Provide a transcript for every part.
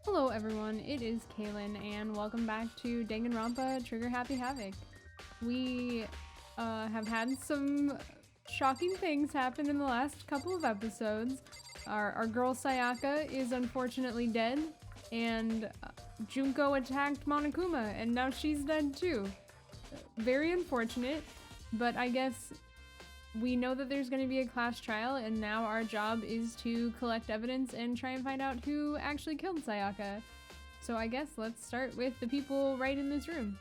Hello everyone, it is Kaahlan and welcome back to Danganronpa Trigger Happy Havoc. We have had some shocking things happen in the last couple of episodes. Our girl Sayaka is unfortunately dead, and Junko attacked Monokuma and now she's dead too. Very unfortunate, but I guess we know that there's going to be a class trial, and now our job is to collect evidence and try and find out who actually killed Sayaka. So I guess let's start with the people right in this room.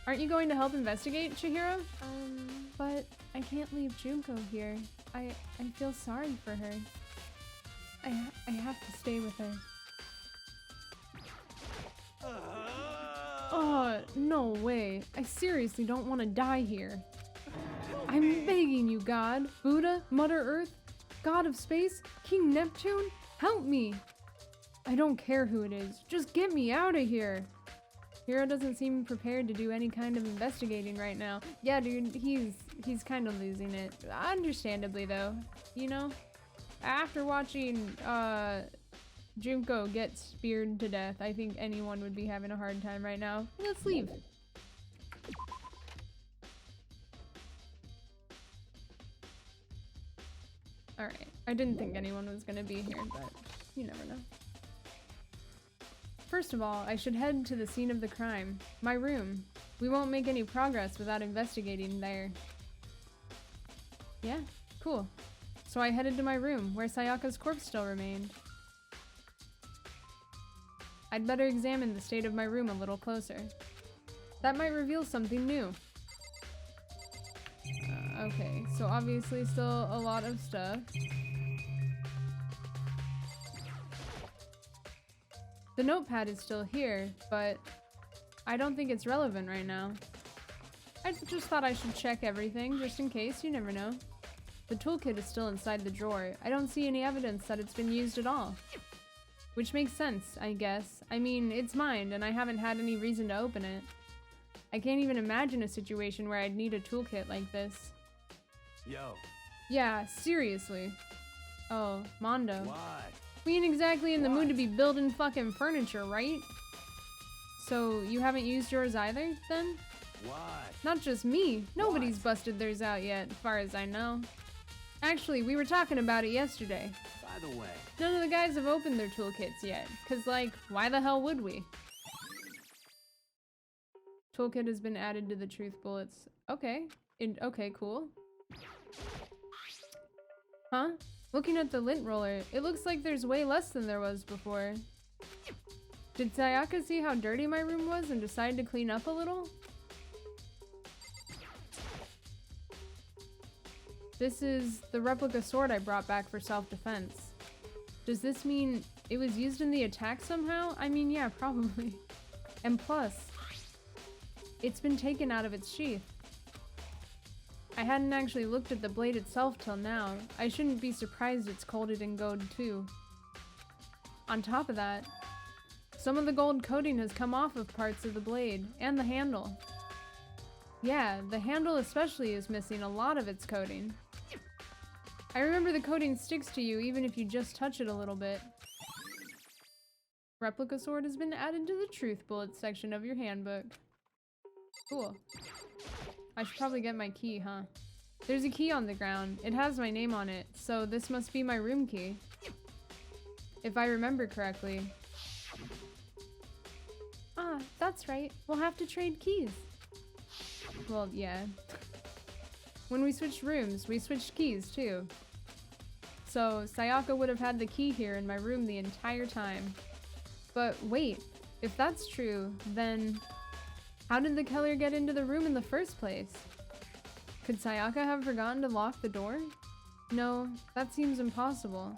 Aren't you going to help investigate, Chihiro? But I can't leave Junko here. I feel sorry for her. I have to stay with her. Oh, no way. I seriously don't want to die here. I'm begging you, God, Buddha, Mother Earth, God of Space, King Neptune, help me. I don't care who it is. Just get me out of here. Hiro doesn't seem prepared to do any kind of investigating right now. Yeah, dude, he's kind of losing it. Understandably, though. You know? After watching, Junko gets speared to death, I think anyone would be having a hard time right now. Let's leave. Alright, I didn't think anyone was gonna be here, but you never know. First of all, I should head to the scene of the crime. My room. We won't make any progress without investigating there. Yeah, cool. So I headed to my room, where Sayaka's corpse still remained. I'd better examine the state of my room a little closer. That might reveal something new. Okay, so obviously still a lot of stuff. The notepad is still here, but I don't think it's relevant right now. I just thought I should check everything, just in case, you never know. The toolkit is still inside the drawer. I don't see any evidence that it's been used at all. Which makes sense, I guess. I mean, it's mine, and I haven't had any reason to open it. I can't even imagine a situation where I'd need a toolkit like this. Yo. Yeah, seriously. Oh, Mondo. What? We ain't exactly in the mood to be building fucking furniture, right? So, you haven't used yours either, then? What? Not just me. Nobody's busted theirs out yet, as far as I know. Actually, we were talking about it yesterday. By the way, None of the guys have opened their toolkits yet, cause like, why the hell would we? Toolkit has been added to the truth bullets. Okay. Okay, cool. Huh? Looking at the lint roller, it looks like there's way less than there was before. Did Sayaka see how dirty my room was and decide to clean up a little? This is the replica sword I brought back for self-defense. Does this mean it was used in the attack somehow? I mean, yeah, probably. And plus, it's been taken out of its sheath. I hadn't actually looked at the blade itself till now. I shouldn't be surprised it's coated in gold too. On top of that, some of the gold coating has come off of parts of the blade, and the handle. Yeah, the handle especially is missing a lot of its coating. I remember the coating sticks to you even if you just touch it a little bit. Replica sword has been added to the truth bullets section of your handbook. Cool. I should probably get my key, huh? There's a key on the ground. It has my name on it, so this must be my room key. If I remember correctly. Ah, that's right. We'll have to trade keys. Well, yeah. When we switched rooms, we switched keys too. So, Sayaka would have had the key here in my room the entire time. But wait, if that's true, then how did the killer get into the room in the first place? Could Sayaka have forgotten to lock the door? No, that seems impossible.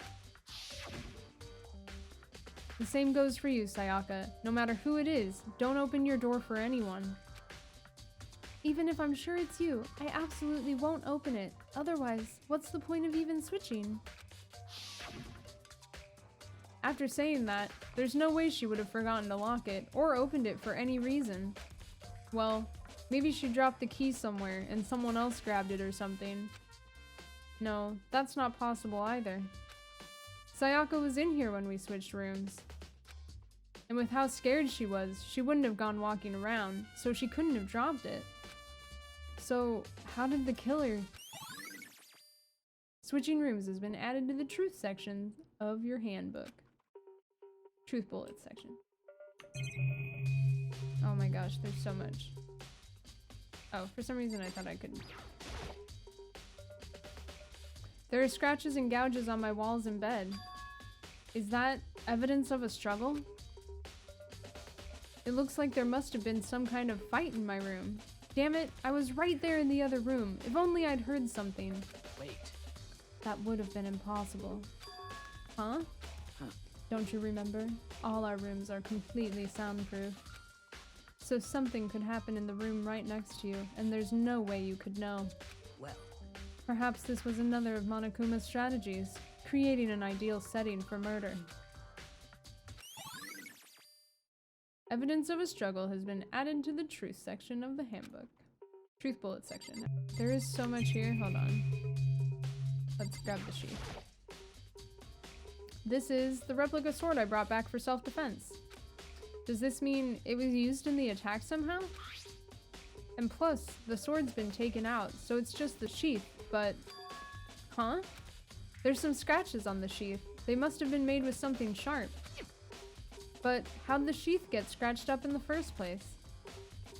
The same goes for you, Sayaka. No matter who it is, don't open your door for anyone. Even if I'm sure it's you, I absolutely won't open it. Otherwise, what's the point of even switching? After saying that, there's no way she would have forgotten to lock it, or opened it for any reason. Well, maybe she dropped the key somewhere and someone else grabbed it or something. No, that's not possible either. Sayaka was in here when we switched rooms. And with how scared she was, she wouldn't have gone walking around, so she couldn't have dropped it. So, how did the killer... Switching rooms has been added to the truth section of your handbook. Truth bullets section. Oh my gosh, there's so much. Oh, for some reason I thought I could... There are scratches and gouges on my walls and bed. Is that evidence of a struggle? It looks like there must have been some kind of fight in my room. Damn it, I was right there in the other room. If only I'd heard something. Wait. That would have been impossible. Huh? Don't you remember? All our rooms are completely soundproof. So something could happen in the room right next to you, and there's no way you could know. Well. Perhaps this was another of Monokuma's strategies, creating an ideal setting for murder. Evidence of a struggle has been added to the truth section of the handbook. Truth bullet section. There is so much here. Hold on. Let's grab the sheath. This is the replica sword I brought back for self-defense. Does this mean it was used in the attack somehow? And plus, the sword's been taken out, so it's just the sheath, but... Huh? There's some scratches on the sheath. They must have been made with something sharp. But how'd the sheath get scratched up in the first place?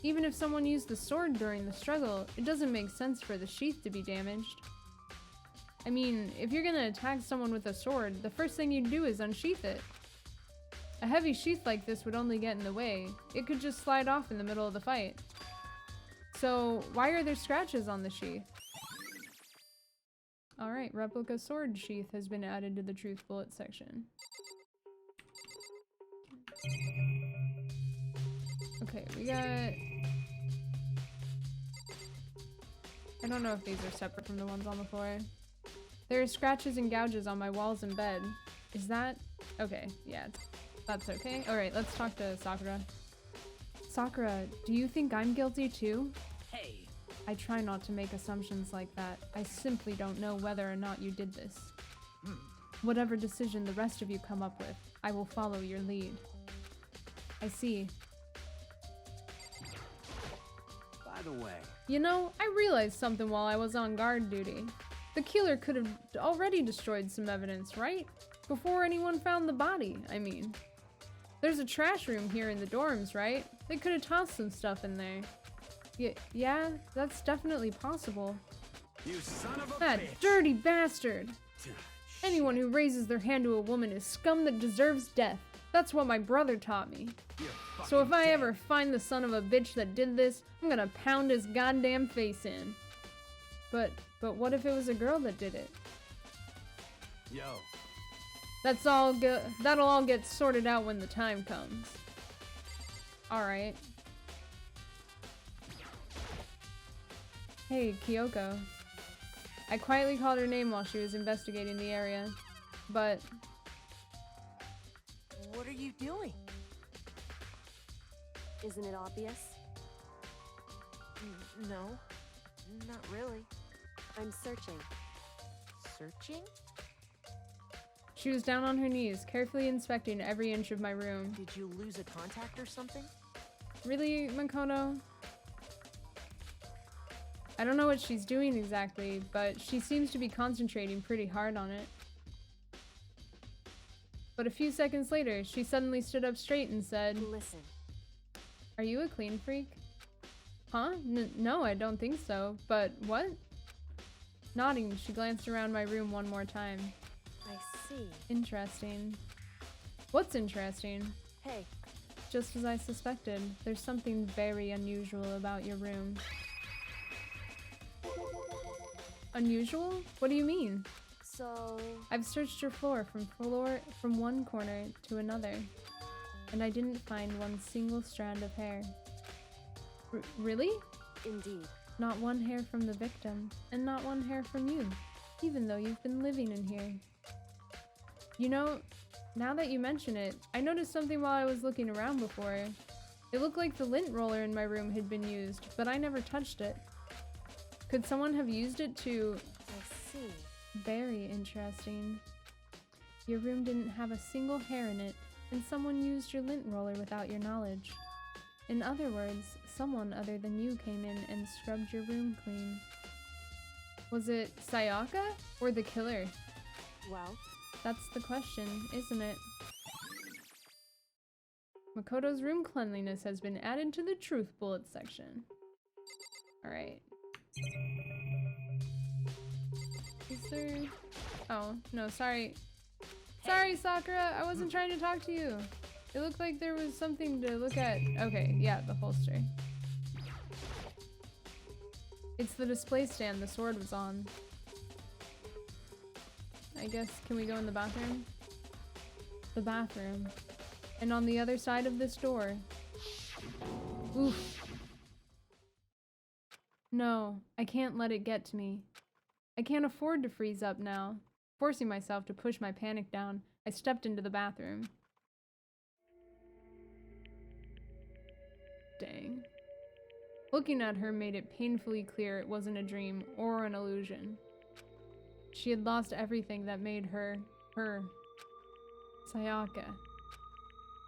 Even if someone used the sword during the struggle, it doesn't make sense for the sheath to be damaged. I mean, if you're gonna attack someone with a sword, the first thing you'd do is unsheath it. A heavy sheath like this would only get in the way. It could just slide off in the middle of the fight. So, why are there scratches on the sheath? Alright, replica sword sheath has been added to the truth bullet section. Okay, we got... I don't know if these are separate from the ones on the floor. There are scratches and gouges on my walls and bed. Is that... Okay, yeah, that's okay. Alright, let's talk to Sakura. Sakura, do you think I'm guilty too? Hey. I try not to make assumptions like that. I simply don't know whether or not you did this. Whatever decision the rest of you come up with, I will follow your lead. I see. By the way. You know, I realized something while I was on guard duty. The killer could have already destroyed some evidence, right? Before anyone found the body, I mean. There's a trash room here in the dorms, right? They could have tossed some stuff in there. Yeah, that's definitely possible. You son of a That bitch. dirty bastard! Anyone who raises their hand to a woman is scum that deserves death. That's what my brother taught me. So if I ever find the son of a bitch that did this, I'm gonna pound his goddamn face in. But what if it was a girl that did it? Yo. That'll all get sorted out when the time comes. Alright. Hey, Kyoko. I quietly called her name while she was investigating the area, but... What are you doing? Isn't it obvious? No, not really. I'm searching. Searching? She was down on her knees, carefully inspecting every inch of my room. Did you lose a contact or something? Really, Makoto? I don't know what she's doing exactly, but she seems to be concentrating pretty hard on it. But a few seconds later, she suddenly stood up straight and said, Listen. Are you a clean freak? Huh? No, I don't think so. But what? Nodding, she glanced around my room one more time. I see. Interesting. What's interesting? Hey. Just as I suspected, there's something very unusual about your room. Unusual? What do you mean? So... I've searched your floor from one corner to another, and I didn't find one single strand of hair. Really? Indeed. Not one hair from the victim, and not one hair from you, even though you've been living in here. You know, now that you mention it, I noticed something while I was looking around before. It looked like the lint roller in my room had been used, but I never touched it. Could someone have used it to... I see. Very interesting. Your room didn't have a single hair in it, and someone used your lint roller without your knowledge. In other words, someone other than you came in and scrubbed your room clean. Was it Sayaka or the killer? Well, That's the question, isn't it? Makoto's room cleanliness has been added to the truth bullet section. Alright. Is there... Oh, no, sorry. Sorry, Sakura! I wasn't trying to talk to you! It looked like there was something to look at. Okay, yeah, the holster. It's the display stand the sword was on. I guess, can we go in the bathroom? The bathroom. And on the other side of this door. Oof. No, I can't let it get to me. I can't afford to freeze up now. Forcing myself to push my panic down, I stepped into the bathroom. Dang. Looking at her made it painfully clear it wasn't a dream or an illusion. She had lost everything that made her, her. Sayaka.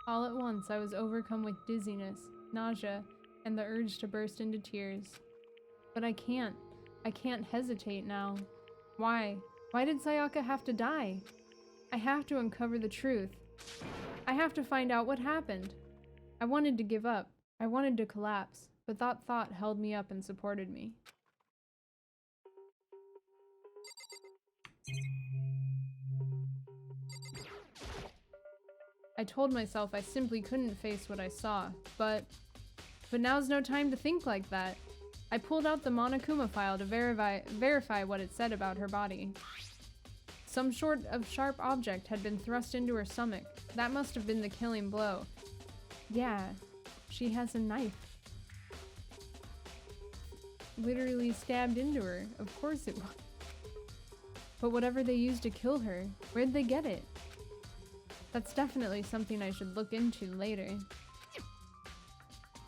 All at once, I was overcome with dizziness, nausea, and the urge to burst into tears. But I can't hesitate now. Why? Why did Sayaka have to die? I have to uncover the truth. I have to find out what happened. I wanted to give up. I wanted to collapse, but that thought held me up and supported me. I told myself I simply couldn't face what I saw, but now's no time to think like that. I pulled out the Monokuma file to verify what it said about her body. Some sort of sharp object had been thrust into her stomach. That must have been the killing blow. Yeah, she has a knife. Literally stabbed into her. Of course it was. But whatever they used to kill her, where'd they get it? That's definitely something I should look into later.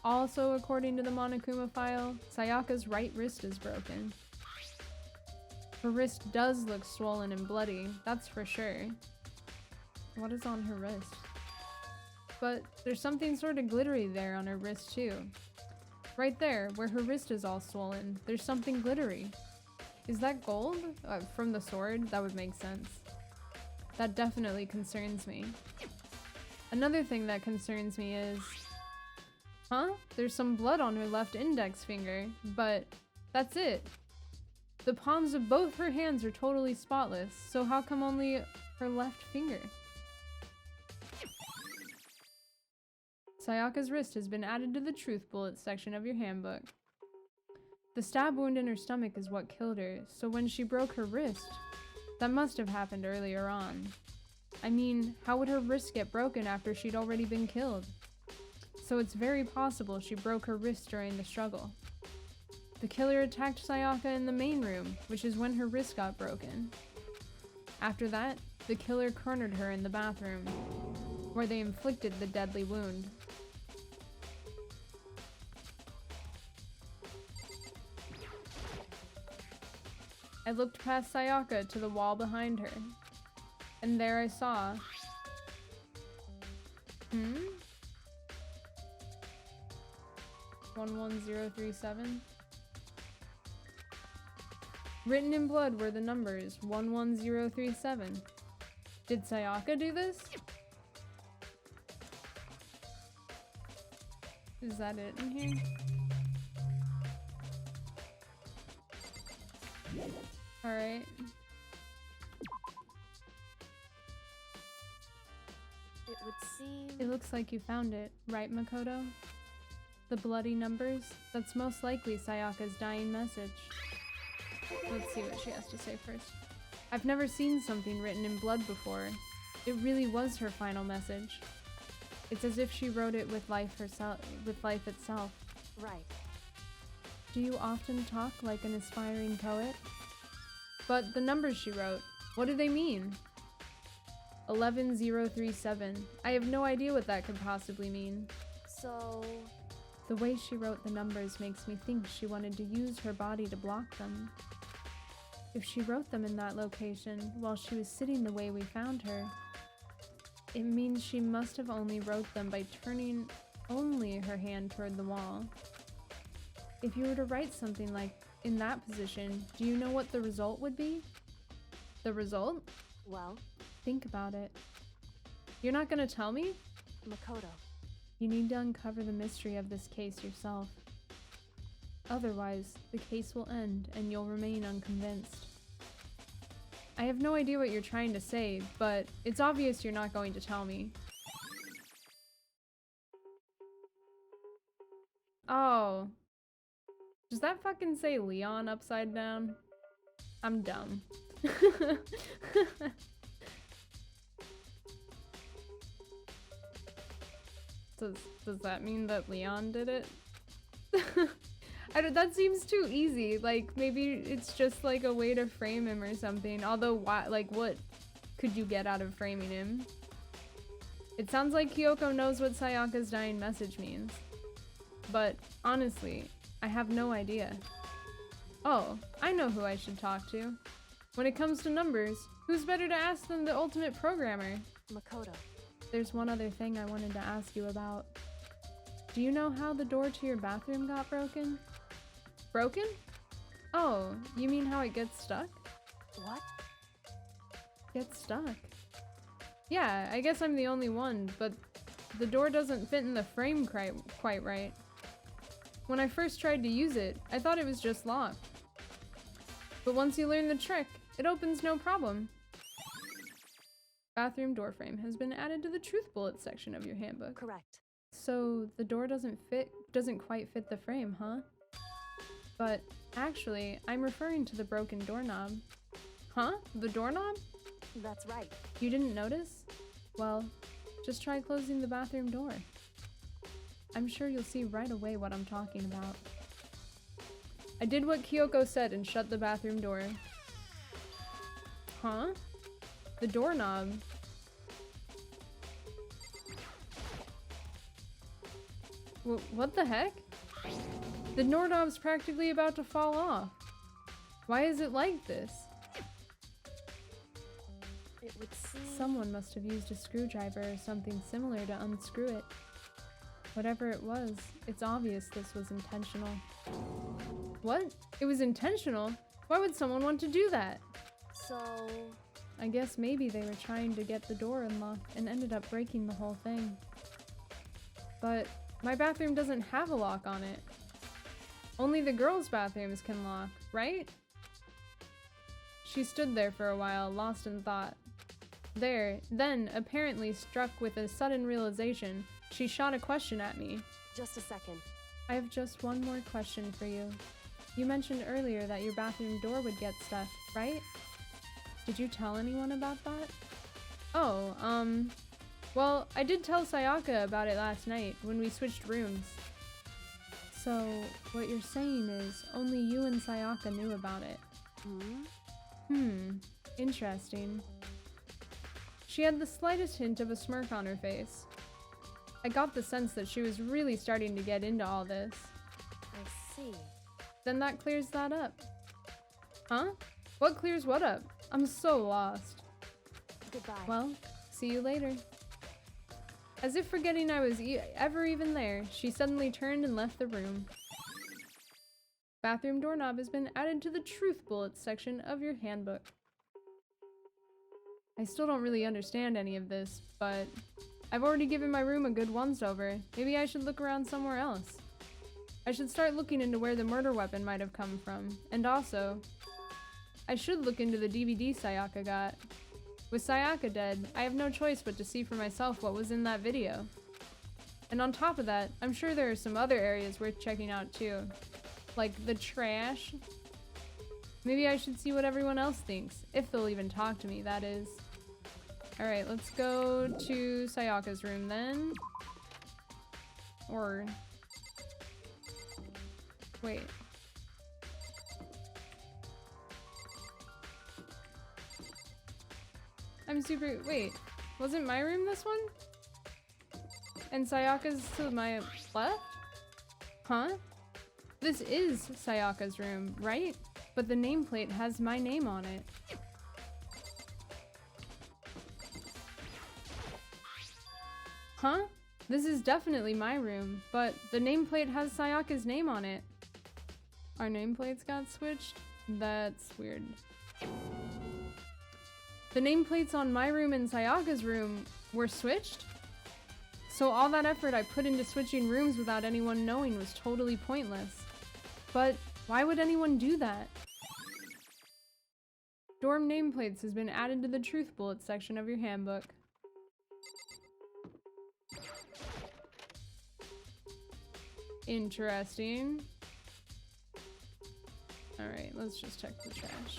Also, according to the Monokuma file, Sayaka's right wrist is broken. Her wrist does look swollen and bloody, that's for sure. What is on her wrist? But there's something sort of glittery there on her wrist too. Right there, where her wrist is all swollen, there's something glittery. Is that gold? From the sword? That would make sense. That definitely concerns me. Another thing that concerns me is... Huh? There's some blood on her left index finger, but that's it. The palms of both her hands are totally spotless, so how come only her left finger? Sayaka's wrist has been added to the truth bullet section of your handbook. The stab wound in her stomach is what killed her, so when she broke her wrist, that must have happened earlier on. I mean, how would her wrist get broken after she'd already been killed? So it's very possible she broke her wrist during the struggle. The killer attacked Sayaka in the main room, which is when her wrist got broken. After that, the killer cornered her in the bathroom, where they inflicted the deadly wound. I looked past Sayaka to the wall behind her, and there I saw... 11037? Written in blood were the numbers 11037. Did Sayaka do this? Is that it in here? Alright. it would seem... It looks like you found it, right, Makoto? The bloody numbers? That's most likely Sayaka's dying message. Let's see what she has to say first. I've never seen something written in blood before. It really was her final message. It's as if she wrote it with life itself. Right. Do you often talk like an aspiring poet? But the numbers she wrote, what do they mean? 11037. I have no idea what that could possibly mean. So... The way she wrote the numbers makes me think she wanted to use her body to block them. If she wrote them in that location while she was sitting the way we found her, it means she must have only wrote them by turning only her hand toward the wall. If you were to write something like in that position, do you know what the result would be? The result? Well, Think about it. You're not gonna tell me? Makoto. You need to uncover the mystery of this case yourself. Otherwise, the case will end and you'll remain unconvinced. I have no idea what you're trying to say, but it's obvious you're not going to tell me. Oh. Does that fucking say Leon upside down? I'm dumb. Does that mean that Leon did it? That seems too easy. Like, maybe it's just like a way to frame him or something. Although, what could you get out of framing him? It sounds like Kyoko knows what Sayaka's dying message means. But, honestly, I have no idea. Oh, I know who I should talk to. When it comes to numbers, who's better to ask than the ultimate programmer? Makoto. There's one other thing I wanted to ask you about. Do you know how the door to your bathroom got broken? Broken? Oh, you mean how it gets stuck? What? Gets stuck? Yeah, I guess I'm the only one, but the door doesn't fit in the frame quite right. When I first tried to use it, I thought it was just locked. But once you learn the trick, it opens no problem. Bathroom door frame has been added to the truth bullet section of your handbook. Correct. So the door doesn't quite fit the frame, huh? But actually, I'm referring to the broken doorknob. Huh? The doorknob? That's right. You didn't notice? Well, just try closing the bathroom door. I'm sure you'll see right away what I'm talking about. I did what Kyoko said and shut the bathroom door. Huh? The doorknob. What the heck? The doorknob's practically about to fall off. Why is it like this? It would seem... Someone must have used a screwdriver or something similar to unscrew it. Whatever it was, it's obvious this was intentional. What? It was intentional? Why would someone want to do that? So... I guess maybe they were trying to get the door unlocked and ended up breaking the whole thing. But my bathroom doesn't have a lock on it. Only the girls' bathrooms can lock, right? She stood there for a while, lost in thought. Then, apparently struck with a sudden realization, she shot a question at me. Just a second. I have just one more question for you. You mentioned earlier that your bathroom door would get stuck, right? Did you tell anyone about that? Oh, well, I did tell Sayaka about it last night when we switched rooms. So, what you're saying is only you and Sayaka knew about it. Interesting. She had the slightest hint of a smirk on her face. I got the sense that she was really starting to get into all this. I see. Then that clears that up. Huh? What clears what up? I'm so lost. Goodbye. Well, see you later. As if forgetting I was ever even there, she suddenly turned and left the room. Bathroom doorknob has been added to the truth bullets section of your handbook. I still don't really understand any of this, but I've already given my room a good once-over. Maybe I should look around somewhere else. I should start looking into where the murder weapon might have come from, and also, I should look into the DVD Sayaka got. With Sayaka dead, I have no choice but to see for myself what was in that video. And on top of that, I'm sure there are some other areas worth checking out too. Like the trash. Maybe I should see what everyone else thinks, if they'll even talk to me, that is. Alright, let's go to Sayaka's room then. Or... wait. Wait, wasn't my room this one? And Sayaka's to my left? Huh? This is Sayaka's room, right? But the nameplate has my name on it. Huh? This is definitely my room, but the nameplate has Sayaka's name on it. Our nameplates got switched? That's weird. The nameplates on my room and Sayaka's room were switched? So all that effort I put into switching rooms without anyone knowing was totally pointless. But why would anyone do that? Dorm nameplates has been added to the truth bullet section of your handbook. Interesting. Alright, let's just check the trash.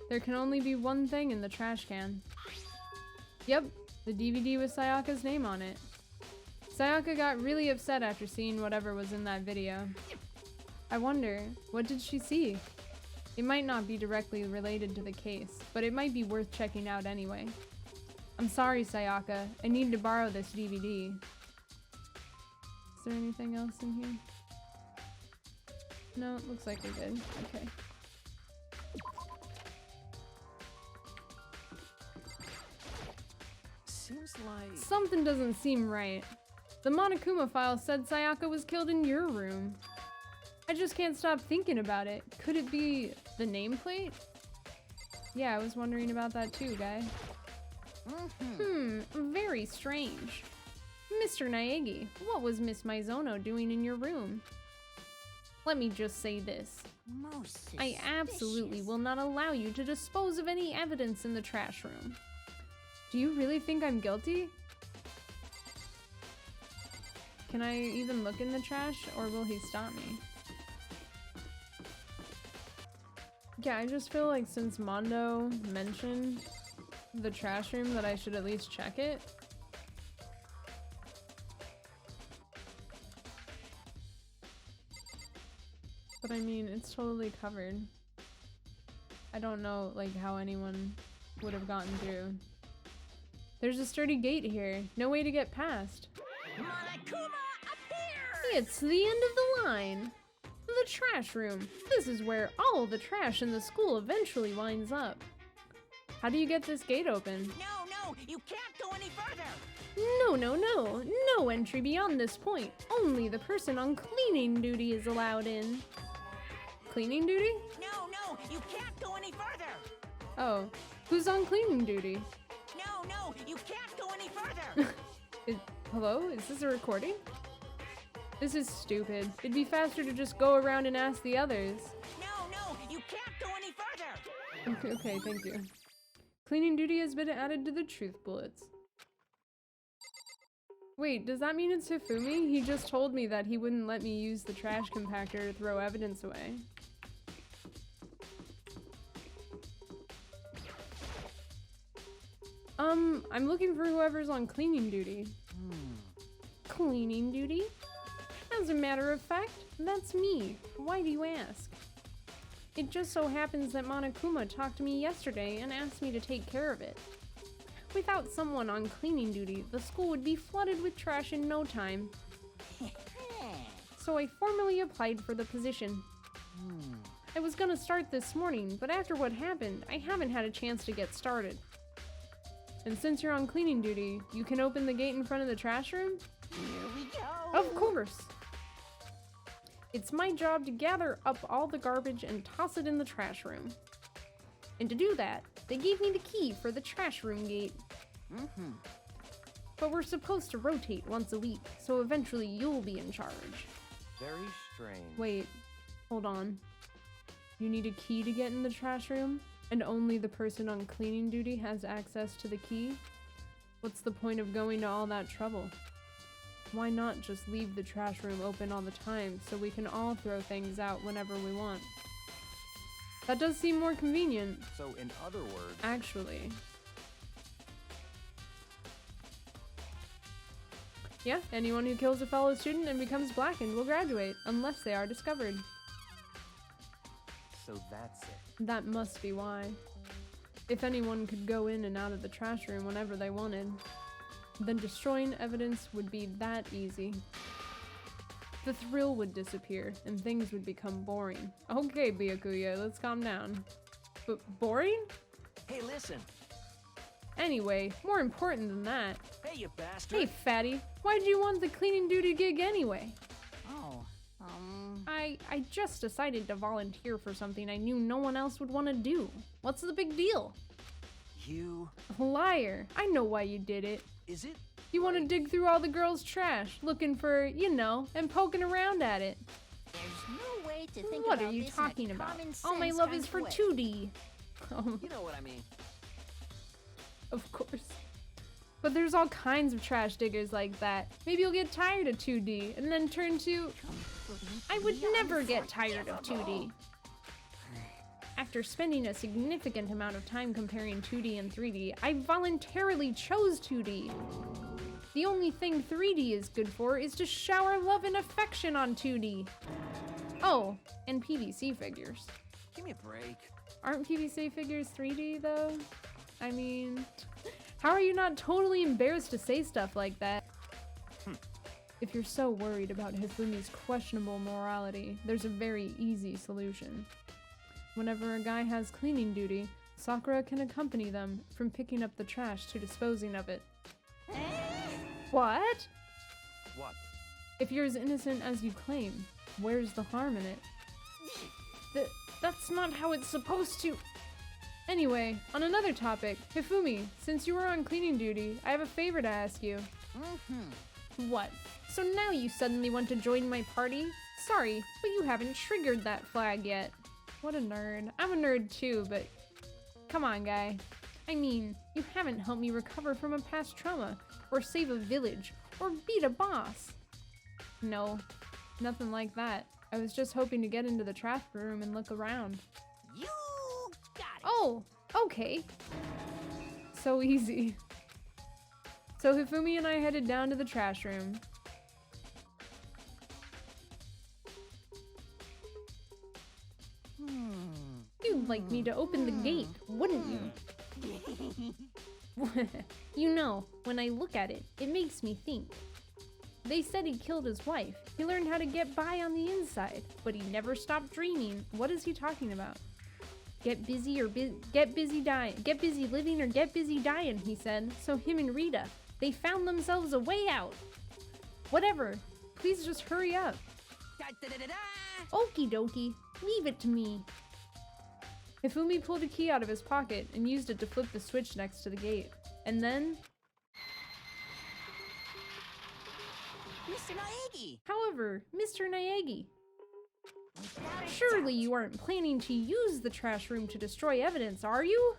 There can only be one thing in the trash can. Yep, the DVD with Sayaka's name on it. Sayaka got really upset after seeing whatever was in that video. I wonder, what did she see? It might not be directly related to the case, but it might be worth checking out anyway. I'm sorry, Sayaka. I need to borrow this DVD. Is there anything else in here? No, it looks like we're good. Okay. Seems like... Something doesn't seem right. The Monokuma file said Sayaka was killed in your room. I just can't stop thinking about it. Could it be the nameplate? Yeah, I was wondering about that too, guy. Very strange. Mr. Naegi, what was Miss Maizono doing in your room? Let me just say this. Most I absolutely will not allow you to dispose of any evidence in the trash room. Do you really think I'm guilty? Can I even look in the trash, or will he stop me? Yeah, I just feel like since Mondo mentioned the trash room that I should at least check it. But I mean, it's totally covered. I don't know, like, how anyone would have gotten through. There's a sturdy gate here. No way to get past. Monokuma appears! It's the end of the line. The trash room. This is where all the trash in the school eventually winds up. How do you get this gate open? No, you can't go any further! No. No entry beyond this point. Only the person on cleaning duty is allowed in. Cleaning duty? No, you can't go any further! Oh, who's on cleaning duty? No, you can't go any further! Hello? Is this a recording? This is stupid. It'd be faster to just go around and ask the others. No, you can't go any further! Okay, thank you. Cleaning duty has been added to the truth bullets. Wait, does that mean it's Hifumi? He just told me that he wouldn't let me use the trash compactor to throw evidence away. I'm looking for whoever's on cleaning duty. Cleaning duty? As a matter of fact, that's me. Why do you ask? It just so happens that Monokuma talked to me yesterday and asked me to take care of it. Without someone on cleaning duty, the school would be flooded with trash in no time. So I formally applied for the position. I was gonna start this morning, but after what happened, I haven't had a chance to get started. And since you're on cleaning duty, you can open the gate in front of the trash room? Here we go! Of course! It's my job to gather up all the garbage and toss it in the trash room. And to do that, they gave me the key for the trash room gate. But we're supposed to rotate once a week, so eventually you'll be in charge. Very strange. Wait, hold on. You need a key to get in the trash room? And only the person on cleaning duty has access to the key? What's the point of going to all that trouble? Why not just leave the trash room open all the time so we can all throw things out whenever we want? That does seem more convenient. So in other words... Actually. Yeah, anyone who kills a fellow student and becomes blackened will graduate, unless they are discovered. So that's it. That must be why. If anyone could go in and out of the trash room whenever they wanted, then destroying evidence would be that easy. The thrill would disappear, and things would become boring. Okay, Byakuya, let's calm down. But boring? Hey, listen. Anyway, more important than that. Hey, you bastard. Hey, fatty, why'd you want the cleaning duty gig anyway? Oh, I just decided to volunteer for something I knew no one else would want to do. What's the big deal? you... Liar, I know why you did it. Is it? You want to dig through all the girls' trash, looking for, you know, and poking around at it. There's no way to think What about are you this in a talking about? common All my sense love kind is of for way. 2D. Oh, You know what I mean. of course. But there's all kinds of trash diggers like that. Maybe you'll get tired of 2D and then turn to... I would never get tired of 2D. After spending a significant amount of time comparing 2D and 3D, I voluntarily chose 2D. The only thing 3D is good for is to shower love and affection on 2D. Oh, and PVC figures. Give me a break. Aren't PVC figures 3D though? I mean, how are you not totally embarrassed to say stuff like that? If you're so worried about Hifumi's questionable morality, there's a very easy solution. Whenever a guy has cleaning duty, Sakura can accompany them from picking up the trash to disposing of it. What? What? If you're as innocent as you claim, where's the harm in it? That's not how it's supposed to... Anyway, on another topic, Hifumi, since you were on cleaning duty, I have a favor to ask you. What? So now you suddenly want to join my party? Sorry, but you haven't triggered that flag yet. What a nerd. I'm a nerd too, but... Come on, guy. I mean, you haven't helped me recover from a past trauma, or save a village, or beat a boss. No, nothing like that. I was just hoping to get into the trash room and look around. You got it. Oh, okay. So easy. So Hifumi and I headed down to the trash room. You'd like me to open the gate, wouldn't you? You know, when I look at it, it makes me think. They said he killed his wife. He learned how to get by on the inside, but he never stopped dreaming. What is he talking about? Get busy or get busy dying. Get busy living or get busy dying, he said. So him and Rita, they found themselves a way out. Whatever. Please just hurry up. Okie dokie. Leave it to me. Hifumi pulled a key out of his pocket and used it to flip the switch next to the gate. And then... Mr. Naegi. However, Mr. Naegi, surely you aren't planning to use the trash room to destroy evidence, are you?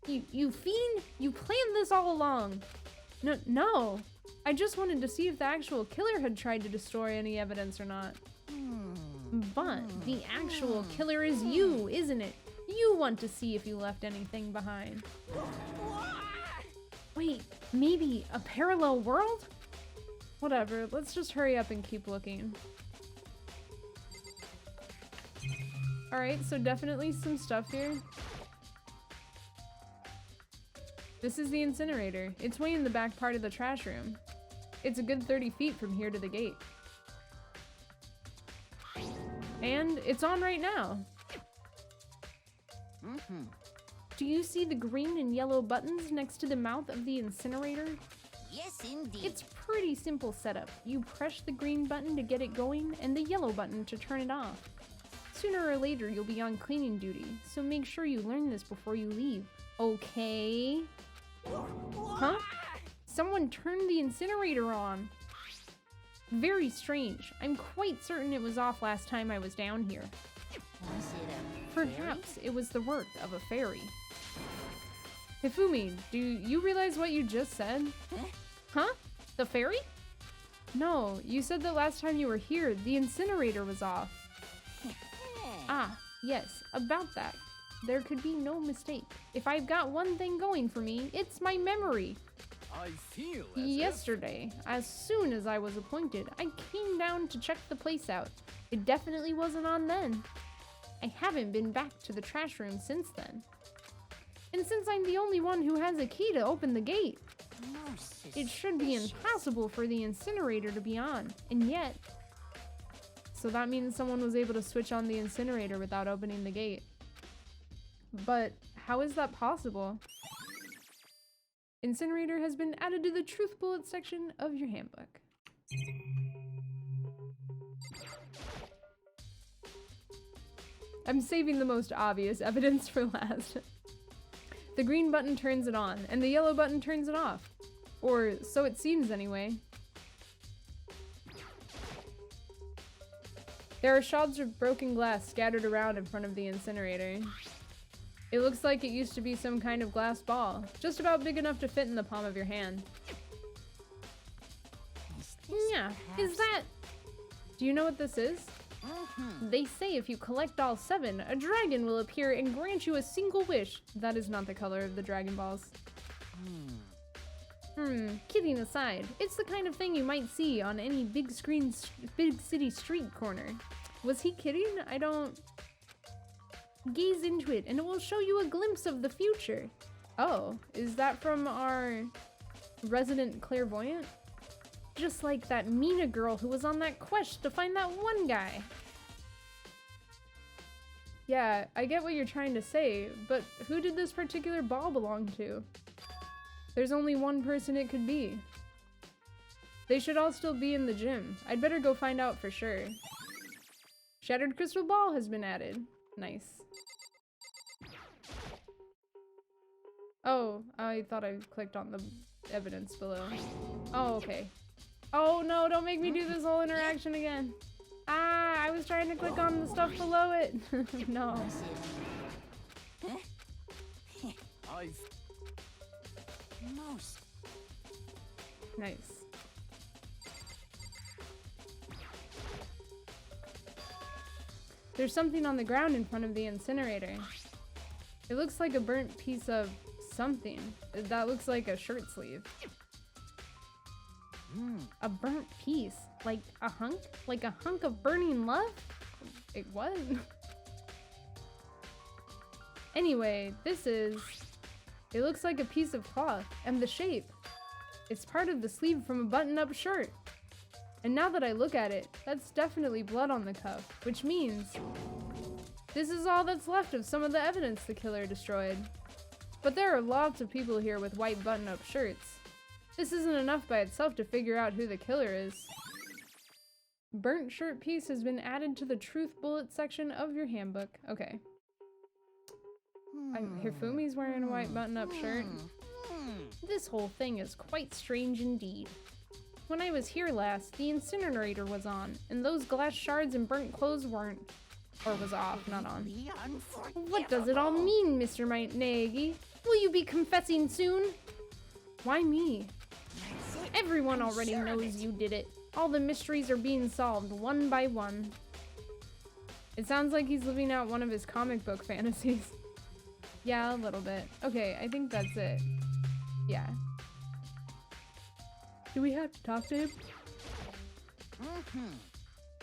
You fiend? You planned this all along. No. I just wanted to see if the actual killer had tried to destroy any evidence or not. But the actual killer is you, isn't it? You want to see if you left anything behind. Wait, maybe a parallel world? Whatever, let's just hurry up and keep looking. Alright, so definitely some stuff here. This is the incinerator. It's way in the back part of the trash room. It's a good 30 feet from here to the gate. And it's on right now. Do you see the green and yellow buttons next to the mouth of the incinerator? Yes, indeed. It's pretty simple setup. You press the green button to get it going and the yellow button to turn it off. Sooner or later you'll be on cleaning duty, so make sure you learn this before you leave. Okay? Huh? Someone turned the incinerator on. Very strange. I'm quite certain it was off last time I was down here. Was it a Perhaps it was the work of a fairy. Hifumi, do you realize what you just said? Huh? The fairy? No, you said that last time you were here, the incinerator was off. Ah, yes, about that. There could be no mistake. If I've got one thing going for me, it's my memory. I feel as Yesterday, as soon as I was appointed, I came down to check the place out. It definitely wasn't on then. I haven't been back to the trash room since then. And since I'm the only one who has a key to open the gate, more it should be impossible for the incinerator to be on. And yet, so that means someone was able to switch on the incinerator without opening the gate. But how is that possible? Incinerator has been added to the truth bullet section of your handbook. I'm saving the most obvious evidence for last. The green button turns it on, and the yellow button turns it off. Or so it seems anyway. There are shards of broken glass scattered around in front of the incinerator. It looks like it used to be some kind of glass ball, just about big enough to fit in the palm of your hand. Yeah, is that... Do you know what this is? They say if you collect all 7, a dragon will appear and grant you a single wish. That is not the color of the Dragon Balls. Kidding aside, it's the kind of thing you might see on any big city street corner. Was he kidding? I don't... Gaze into it and it will show you a glimpse of the future. Oh, is that from our resident clairvoyant? Just like that Mina girl who was on that quest to find that one guy. Yeah, I get what you're trying to say, but who did this particular ball belong to? There's only one person it could be. They should all still be in the gym. I'd better go find out for sure. Shattered crystal ball has been added. Nice. Oh, I thought I clicked on the evidence below. Oh, okay. Oh no, don't make me do this whole interaction again. Ah, I was trying to click on the stuff below it. No. Nice. There's something on the ground in front of the incinerator. It looks like a burnt piece of something. That looks like a shirt sleeve. A burnt piece? Like a hunk? Like a hunk of burning love? It was. Anyway, this is... It looks like a piece of cloth, and the shape. It's part of the sleeve from a button-up shirt. And now that I look at it, that's definitely blood on the cuff, which means this is all that's left of some of the evidence the killer destroyed. But there are lots of people here with white button-up shirts. This isn't enough by itself to figure out who the killer is. Burnt shirt piece has been added to the truth bullet section of your handbook. Okay. Hifumi's wearing a white button-up shirt. This whole thing is quite strange indeed. When I was here last, the incinerator was on, and those glass shards and burnt clothes weren't. Or was off, not on. What does it all mean, Mr. Naegi? Will you be confessing soon? Why me? Everyone already knows you did it. All the mysteries are being solved one by one. It sounds like he's living out one of his comic book fantasies. Yeah, a little bit. Okay, I think that's it. Yeah. Do we have to talk to him?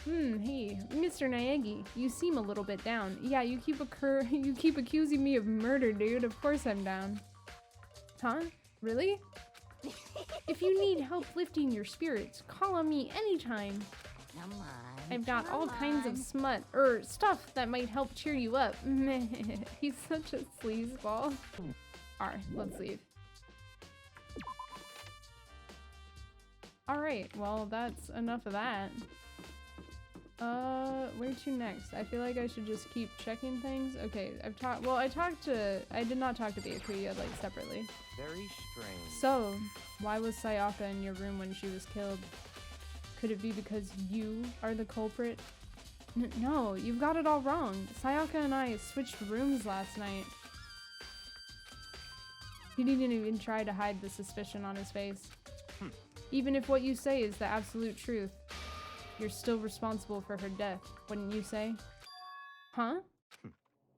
Hey, Mr. Naegi, you seem a little bit down. Yeah, you keep accusing me of murder, dude. Of course I'm down. Huh? Really? If you need help lifting your spirits, call on me anytime. Come on. I've got all kinds of stuff that might help cheer you up. He's such a sleazeball. Let's leave. Alright, well that's enough of that. Where to next? I feel like I should just keep checking things. Okay, I did not talk to Byakuya, like, separately. Very strange. So, why was Sayaka in your room when she was killed? Could it be because you are the culprit? No, you've got it all wrong. Sayaka and I switched rooms last night. He didn't even try to hide the suspicion on his face. Even if what you say is the absolute truth, you're still responsible for her death, wouldn't you say? Huh?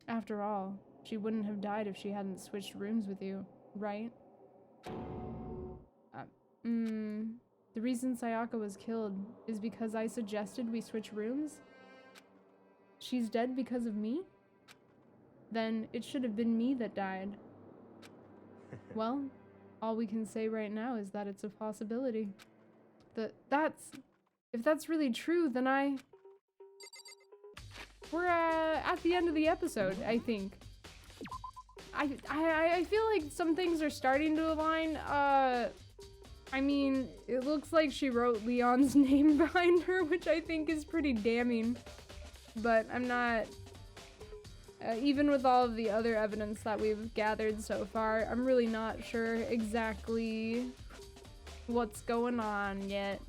After all, she wouldn't have died if she hadn't switched rooms with you, right? The reason Sayaka was killed is because I suggested we switch rooms? She's dead because of me? Then it should have been me that died. Well, all we can say right now is that it's a possibility. If that's really true, then we're at the end of the episode, I think. I feel like some things are starting to align. I mean, it looks like she wrote Leon's name behind her, which I think is pretty damning. But I'm not... even with all of the other evidence that we've gathered so far, I'm really not sure exactly what's going on yet.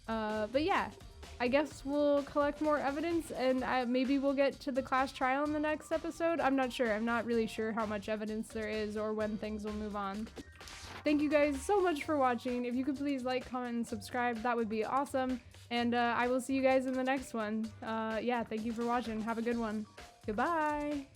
But yeah, I guess we'll collect more evidence and maybe we'll get to the class trial in the next episode. I'm not sure. I'm not really sure how much evidence there is or when things will move on. Thank you guys so much for watching. If you could please like, comment, and subscribe, that would be awesome. And I will see you guys in the next one. Yeah, thank you for watching. Have a good one. Goodbye.